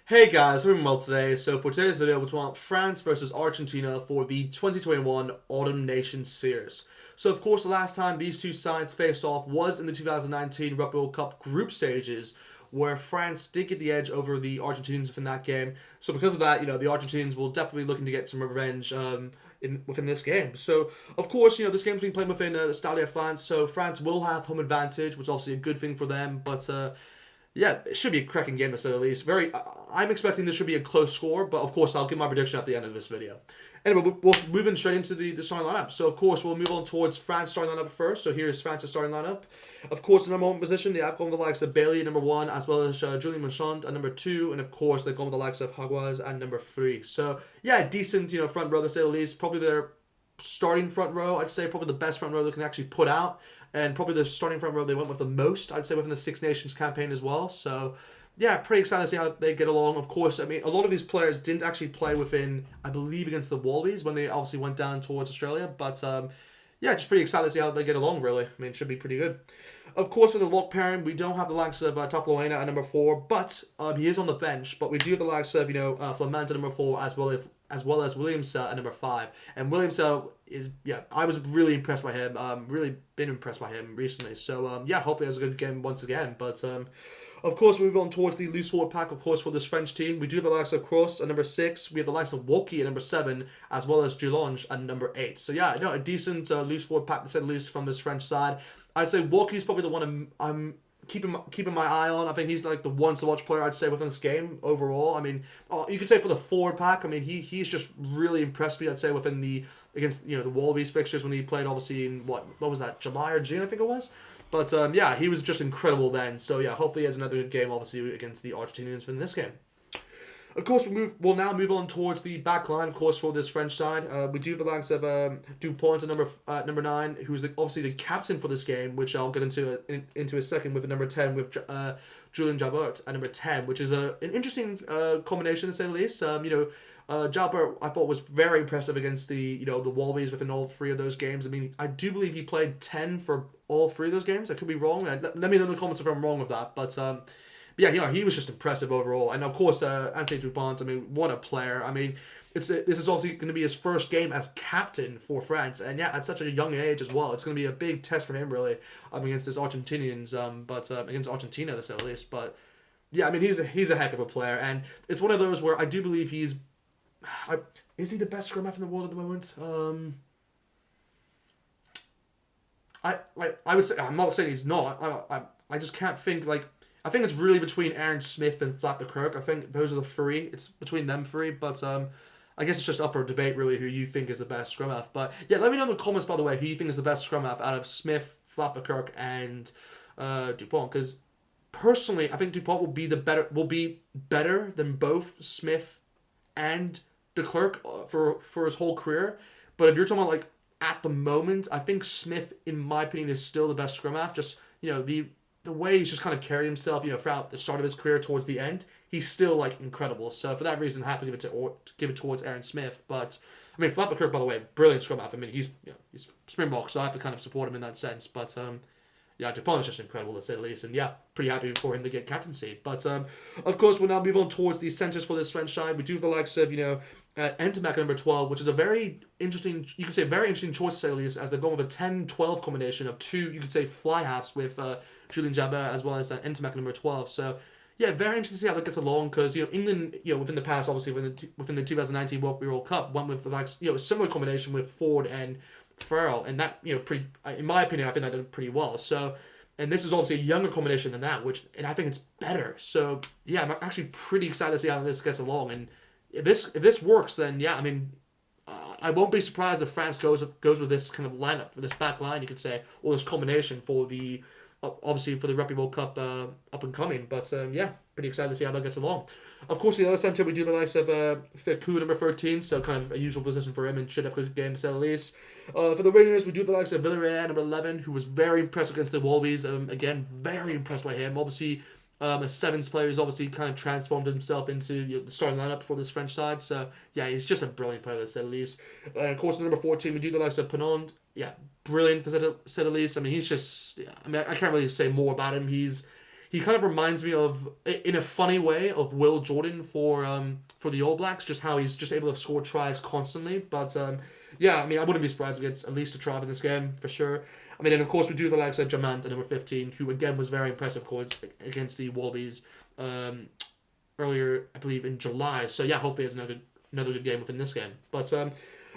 Hey guys, we're doing well today. So for today's video, we want France versus Argentina for the 2021 Autumn Nations Series. So of course, the last time these two sides faced off was in the 2019 Rugby World Cup group stages, where France did get the edge over the Argentinians within that game. So because of that, the Argentinians will definitely be looking to get some revenge within this game. So of course, this game's being played within the Stade de France, so France will have home advantage, which is obviously a good thing for them, but. Yeah, it should be a cracking game to say the least. I'm expecting this should be a close score, but of course I'll give my prediction at the end of this video. Anyway, we'll move in straight into the starting lineup. So of course we'll move on towards France starting lineup first. So here's France's starting lineup. Of course, the number one position they have gone with the likes of Bailey number one, as well as Julian Marchand at number two, and of course they've gone with the likes of Haguaz at number three. So yeah, decent front row to say the least. Probably their starting front row, I'd say probably the best front row they can actually put out, and probably the starting front row they went with the most, I'd say, within the Six Nations campaign as well. So yeah, pretty excited to see how they get along. Of course, I mean, a lot of these players didn't actually play within, I believe, against the Wallabies when they obviously went down towards Australia, but yeah, just pretty excited to see how they get along, really. I mean, it should be pretty good. Of course, for the lock pairing, we don't have the likes of Tafloena at number four, but he is on the bench. But we do have the likes of, Flamand at number four, as Williams at number five. And Williams is, yeah, I was really impressed by him. Really been impressed by him recently. So, yeah, hopefully he has a good game once again. But, of course, we move on towards the loose forward pack, of course, for this French team. We do have the likes of Kroos at number six. We have the likes of Woki at number seven, as well as Dulonge at number eight. So, yeah, a decent loose forward pack, to say the least, from this French side. I'd say Woki's probably the one I'm keeping my eye on. I think he's like the one to watch player, I'd say, within this game overall. I mean, you could say for the forward pack, I mean, he's just really impressed me, I'd say, within against the Wallabies fixtures when he played, obviously, in what was that, July or June, I think it was. But yeah, he was just incredible then. So yeah, hopefully he has another good game, obviously, against the Argentinians in this game. Of course, we'll now move on towards the back line, of course, for this French side. We do have the likes of Dupont at number 9, who's obviously the captain for this game, which I'll get into a second, with number 10, with Julien Jabert at number 10, which is an interesting combination, to say the least. Jalbert, I thought, was very impressive against the Wallabies within all three of those games. I mean, I do believe he played 10 for all three of those games. I could be wrong. Let me know in the comments if I'm wrong with that. But yeah, he was just impressive overall. And of course, Anthony Dupont, I mean, what a player. I mean, this is obviously going to be his first game as captain for France. And yeah, at such a young age as well. It's going to be a big test for him, really, against this Argentinians, but against Argentina, to say the least. But yeah, I mean, he's a heck of a player. And it's one of those where I do believe is he the best scrum half in the world at the moment? I would say, I'm not saying he's not. I just can't think, I think it's really between Aaron Smith and Flap de Klerk. I think those are the three. It's between them three, but I guess it's just up for debate, really, who you think is the best scrum half. But yeah, let me know in the comments, by the way, who you think is the best scrum half out of Smith, Flap de Klerk, and Dupont. Because personally, I think Dupont will be better than both Smith and de Klerk for his whole career. But if you're talking about at the moment, I think Smith, in my opinion, is still the best scrum half. Just the way he's just kind of carried himself, throughout the start of his career towards the end, he's still incredible. So for that reason, I have to give it towards Aaron Smith. But I mean, Flap de Klerk, by the way, brilliant scrum half. I mean, he's Springbok, so I have to kind of support him in that sense. But yeah, Dupont is just incredible, to say the least, and yeah, pretty happy for him to get captaincy. But of course, we'll now move on towards the centres for this French side. We do have the likes of Ntamack at number 12, which is a very interesting, you could say, very interesting choice, to say the least, as they've gone with a 10-12 combination of two, you could say, fly halves with Julien Jabert as well as Ntamack at number 12. So yeah, very interesting to see how that gets along, because England, within the past, obviously within the 2019 World Cup, went with the likes, a similar combination with Ford and Farrell, and that in my opinion, I think that did pretty well. So, and this is obviously a younger combination than that, and I think it's better. So yeah, I'm actually pretty excited to see how this gets along. And if this works, then yeah, I mean, I won't be surprised if France goes with this kind of lineup, for this back line, you could say, or this combination for the obviously for the Rugby World Cup up and coming. But yeah, pretty excited to see how that gets along. Of course, the other centre, we do the likes of Ficou, number 13, so kind of a usual position for him, and should have a good game, to say the least. For the wingers, we do the likes of Villarreal, number 11, who was very impressed against the Wallabies. Again, very impressed by him. Obviously, a sevens player who's obviously kind of transformed himself into the starting lineup for this French side. So yeah, he's just a brilliant player, to say the least. Of course, number 14, we do the likes of Penond. Yeah, brilliant, to say the least. I mean, he's just, I can't really say more about him. He's he kind of reminds me of, in a funny way, of Will Jordan for the All Blacks, just how he's just able to score tries constantly. But yeah, I mean, I wouldn't be surprised if he gets at least a try in this game for sure. I mean, and of course we do the likes of Jamant at number 15, who again was very impressive against the Wallabies earlier, I believe, in July. So yeah, hopefully it's another good game within this game. But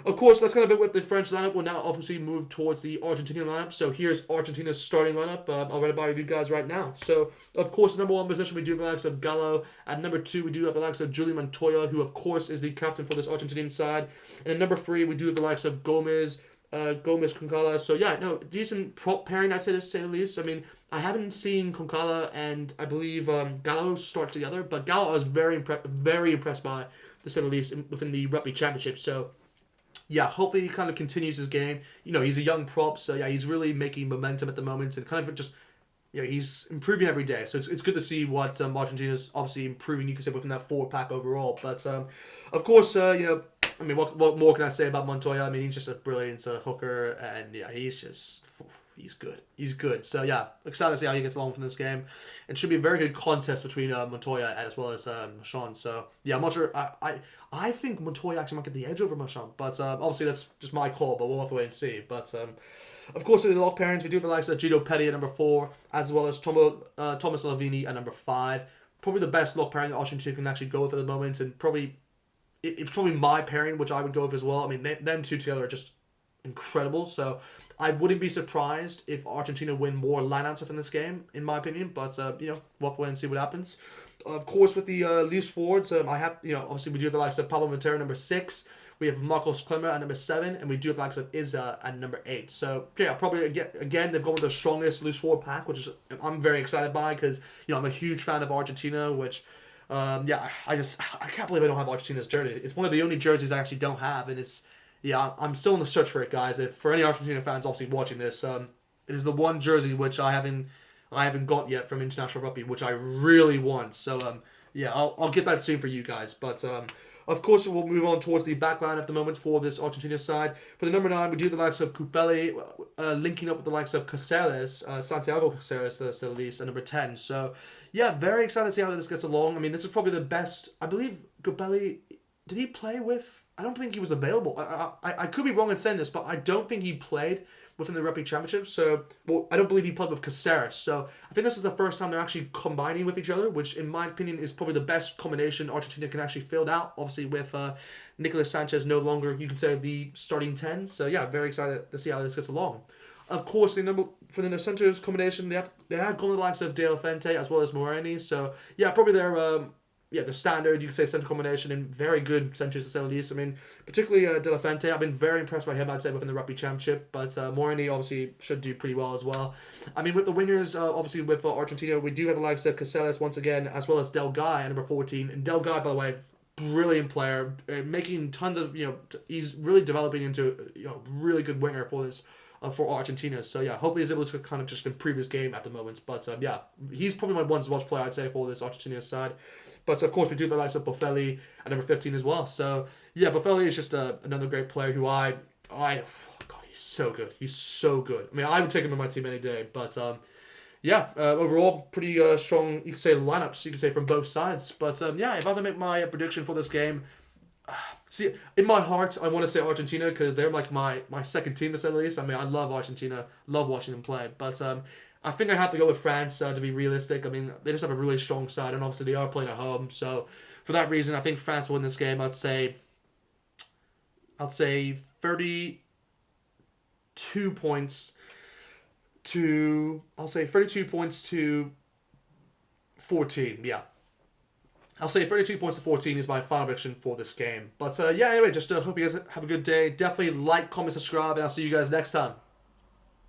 of course, that's kind of it with the French lineup. We'll now obviously move towards the Argentinian lineup. So here's Argentina's starting lineup. I'll run it by you guys right now. So, of course, number 1 position, we do have the likes of Gallo. At number 2, we do have the likes of Julian Montoya, who, of course, is the captain for this Argentinian side. And at number 3, we do have the likes of Gomez, Concala. So, yeah, no, decent prop pairing, I'd say, to say the least. I mean, I haven't seen Concala and, I believe, Gallo start together. But Gallo I was very impressed by, to say the least, within the Rugby Championship. So, yeah, hopefully he kind of continues his game. You know, he's a young prop, so yeah, he's really making momentum at the moment and kind of just, you know, he's improving every day. So it's good to see what Argentina's obviously improving, you could say, within that forward pack overall. But, of course, you know, I mean, what more can I say about Montoya? I mean, he's just a brilliant hooker, and yeah, he's good. He's good. So yeah, excited to see how he gets along from this game. It should be a very good contest between Montoya as well as Marchand. So yeah, I'm not sure. I think Montoya actually might get the edge over Marchand, but obviously that's just my call. But we'll have to wait and see. But of course, with the lock pairings, we do have the likes of Gino Petty at number 4, as well as Thomas Lavini at number 5. Probably the best lock pairing that Argentina can actually go with at the moment, and probably it's probably my pairing, which I would go with as well. I mean, them two together are just incredible. So I wouldn't be surprised if Argentina win more lineouts within this game, in my opinion. But you know, we'll have to wait and see what happens. Of course, with the loose forwards, I have, you know, obviously we do have the likes of Pablo Matera number 6. We have Marcos Clemmer at number 7, and we do have the likes of Izza at number 8. So yeah, probably again they've gone with the strongest loose forward pack, which is I'm very excited by, because you know I'm a huge fan of Argentina, which. Yeah, I can't believe I don't have Argentina's jersey. It's one of the only jerseys I actually don't have, and it's, yeah, I'm still in the search for it, guys. If for any Argentina fans obviously watching this, it is the one jersey which I haven't got yet from International Rugby, which I really want. So yeah, I'll get that soon for you guys. But of course, we'll move on towards the back line at the moment for this Argentina side. For the number 9, we do the likes of Cupelli, linking up with the likes of Caceres, Santiago Caceres, at least, at number 10. So, yeah, very excited to see how this gets along. I mean, this is probably the best. I believe Cupelli, did he play with? I don't think he was available. I could be wrong in saying this, but I don't think he played within the Rugby Championship. So, well, I don't believe he played with Caceres. So, I think this is the first time they're actually combining with each other, which, in my opinion, is probably the best combination Argentina can actually fill out. Obviously, with Nicolas Sanchez no longer, you can say, the starting 10. So, yeah, very excited to see how this gets along. Of course, for the centers combination, they have gone to the likes of De La Fuente as well as Moreni. So, yeah, probably they're the standard, you could say, center combination, and very good centers to say the least. I mean, particularly De La Fuente, I've been very impressed by him, I'd say, within the Rugby Championship, but Moreni obviously should do pretty well as well. I mean, with the wingers, obviously with Argentina, we do have the likes of Caceres once again, as well as Del Guy at number 14, and Del Guy, by the way, brilliant player, making tons of, you know, he's really developing into, you know, really good winger for this, for Argentina. So yeah, hopefully he's able to kind of just improve his game at the moment. But yeah, he's probably my one to watch player, I'd say, for this Argentina side. But of course, we do have the likes of Boffelli at number 15 as well. So yeah, Boffelli is just another great player who oh God, he's so good. He's so good. I mean, I would take him in my team any day. But yeah, overall, pretty strong, you could say, lineups, you could say, from both sides. But yeah, if I had to make my prediction for this game, see, in my heart, I want to say Argentina, because they're like my second team, to say the least. I mean, I love Argentina, love watching them play. But I think I have to go with France to be realistic. I mean, they just have a really strong side, and obviously they are playing at home. So for that reason, I think France will win this game. I'd say 32 points to 14. Yeah. I'll say 32 points to 14 is my final prediction for this game. But yeah, anyway, just hope you guys have a good day. Definitely like, comment, subscribe, and I'll see you guys next time.